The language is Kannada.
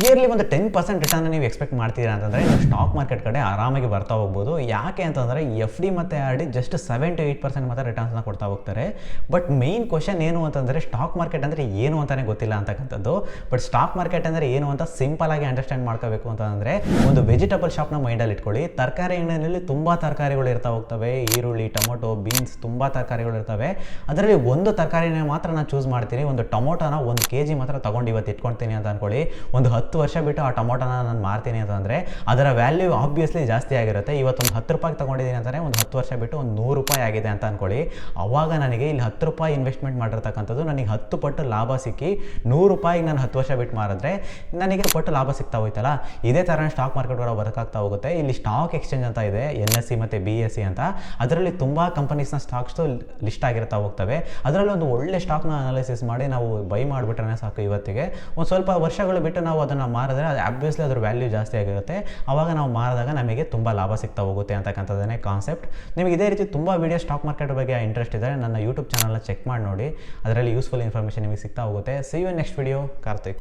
ಇಯರ್ಲಿ ಒಂದು 10% ರಿಟರ್ನ್ ನೀವು ಎಕ್ಸ್ಪೆಕ್ಟ್ ಮಾಡ್ತೀರಾ ಅಂತಂದರೆ ನೀವು ಸ್ಟಾಕ್ ಮಾರ್ಕೆಟ್ ಕಡೆ ಆರಾಮಾಗಿ ಬರ್ತಾ ಹೋಗ್ಬೋದು. ಯಾಕೆ ಅಂತಂದರೆ ಎಫ್ ಡಿ ಮತ್ತು ಆರ್ ಡಿ ಜಸ್ಟ್ 7 to 8% ಮಾತ್ರ ರಿಟರ್ನ್ಸ್ನ ಕೊಡ್ತಾ ಹೋಗ್ತಾರೆ. ಬಟ್ ಮೇನ್ ಕ್ವಶನ್ ಏನು ಅಂತಂದರೆ ಸ್ಟಾಕ್ ಮಾರ್ಕೆಟ್ ಅಂದರೆ ಏನು ಅಂತಲೇ ಗೊತ್ತಿಲ್ಲ ಅಂತಕ್ಕಂಥದ್ದು. ಬಟ್ ಸ್ಟಾಕ್ ಮಾರ್ಕೆಟ್ ಅಂದರೆ ಏನು ಅಂತ ಸಿಂಪಲ್ ಆಗಿ ಅಂಡರ್ಸ್ಟ್ಯಾಂಡ್ ಮಾಡ್ಕೋಬೇಕು ಅಂತಂದರೆ ಒಂದು ವೆಜಿಟಬಲ್ ಶಾಪ್ನ ಮೈಂಡಲ್ಲಿ ಇಟ್ಕೊಳ್ಳಿ. ತರಕಾರಿ ಅಂಗಡಿಯಲ್ಲಿ ತುಂಬ ತರಕಾರಿಗಳು ಇರ್ತಾ ಹೋಗ್ತವೆ, ಈರುಳ್ಳಿ, ಟೊಮೊಟೊ, ಬೀನ್ಸ್, ತುಂಬ ತರಕಾರಿಗಳು ಇರ್ತವೆ. ಅದರಲ್ಲಿ ಒಂದು ತರಕಾರಿನ ಮಾತ್ರ ನಾನು ಚೂಸ್ ಮಾಡ್ತೀನಿ. ಒಂದು ಟೊಮೊಟೊನ 1 kg ಮಾತ್ರ ತೊಗೊಂಡು ಇವತ್ತು ಇಟ್ಕೊಳ್ತೀನಿ ಅಂತ ಅಂದ್ಕೊಳ್ಳಿ. ಒಂದು 10 ವರ್ಷ ಬಿಟ್ಟು ಆ ಟೊಮೊಟೊನ ನಾನು ಮಾರ್ತೀನಿ ಅಂತಂದರೆ ಅದರ ವ್ಯಾಲ್ಯೂ ಆಬ್ವಿಯಸ್ಲಿ ಜಾಸ್ತಿ ಆಗಿರುತ್ತೆ. ಇವತ್ತೊಂದು 10 ರೂಪಾಯಿಗೆ ತೊಗೊಂಡಿದ್ದೀನಿ ಅಂತಂದರೆ ಒಂದು 10 ವರ್ಷ ಬಿಟ್ಟು ಒಂದು 100 ರೂಪಾಯಿ ಆಗಿದೆ ಅಂತ ಅಂದ್ಕೊಳ್ಳಿ. ಆವಾಗ ನನಗೆ ಇಲ್ಲಿ 10 ರೂಪಾಯಿ ಇನ್ವೆಸ್ಟ್ಮೆಂಟ್ ಮಾಡಿರ್ತಕ್ಕಂಥದ್ದು ನನಗೆ 10 ಪಟ್ಟು ಲಾಭ ಸಿಕ್ಕಿ 100 ರೂಪಾಯಿಗೆ ನಾನು 10 ವರ್ಷ ಬಿಟ್ಟು ಮಾರಿದ್ರೆ ನನಗೆ ಪಟ್ಟು ಲಾಭ ಸಿಗ್ತಾ ಹೋಯ್ತಲ್ಲ. ಇದೇ ಥರ ಸ್ಟಾಕ್ ಮಾರ್ಕೆಟ್ ಒಳಗೆ ಬದುಕಾಗ್ತಾ ಹೋಗುತ್ತೆ. ಇಲ್ಲಿ ಸ್ಟಾಕ್ ಎಕ್ಸ್ಚೇಂಜ್ ಅಂತ ಇದೆ, NSE ಮತ್ತು BSE ಅಂತ. ಅದರಲ್ಲಿ ತುಂಬ ಕಂಪನೀಸ್ನ ಸ್ಟಾಕ್ಸು ಲಿಸ್ಟ್ ಆಗಿರ್ತಾ ಹೋಗ್ತವೆ. ಅದರಲ್ಲಿ ಒಂದು ಒಳ್ಳೆ ಸ್ಟಾಕ್ನ ಅನಾಲಿಸಿಸ್ ಮಾಡಿ ನಾವು ಬೈ ಮಾಡಿಬಿಟ್ರೆ ಸಾಕು. ಇವತ್ತಿಗೆ ಒಂದು ಸ್ವಲ್ಪ ವರ್ಷಗಳು ಬಿಟ್ಟು ನಾವು ಅದನ್ನು ಮಾರಿದ್ರೆ ಅದು ಆಬ್ವಿಯಸ್ಲಿ ಅದ್ರ ವ್ಯಾಲ್ಯೂ ಜಾಸ್ತಿ ಆಗಿರುತ್ತೆ. ಆವಾಗ ನಾವು ಮಾರಿದಾಗ ನಮಗೆ ತುಂಬ ಲಾಭ ಸಿಗ್ತಾ ಹೋಗುತ್ತೆ ಅಂತಕ್ಕಂಥದ್ದೇ ಕಾನ್ಸೆಪ್ಟ್. ನಿಮಗೆ ಇದೇ ರೀತಿ ತುಂಬ ವೀಡಿಯೋ ಸ್ಟಾಕ್ ಮಾರ್ಕೆಟ್ ಬಗ್ಗೆ ಇಂಟ್ರೆಸ್ಟ್ ಇದ್ದರೆ ನನ್ನ ಯೂಟ್ಯೂಬ್ ಚಾನಲ್ನ ಚೆಕ್ ಮಾಡಿ ನೋಡಿ. ಅದರಲ್ಲಿ ಯೂಸ್ಫುಲ್ ಇನ್ಫಾರ್ಮೇಷನ್ ನಿಮಗೆ ಸಿಗ್ತಾ ಹೋಗುತ್ತೆ. See you next video. Karthik.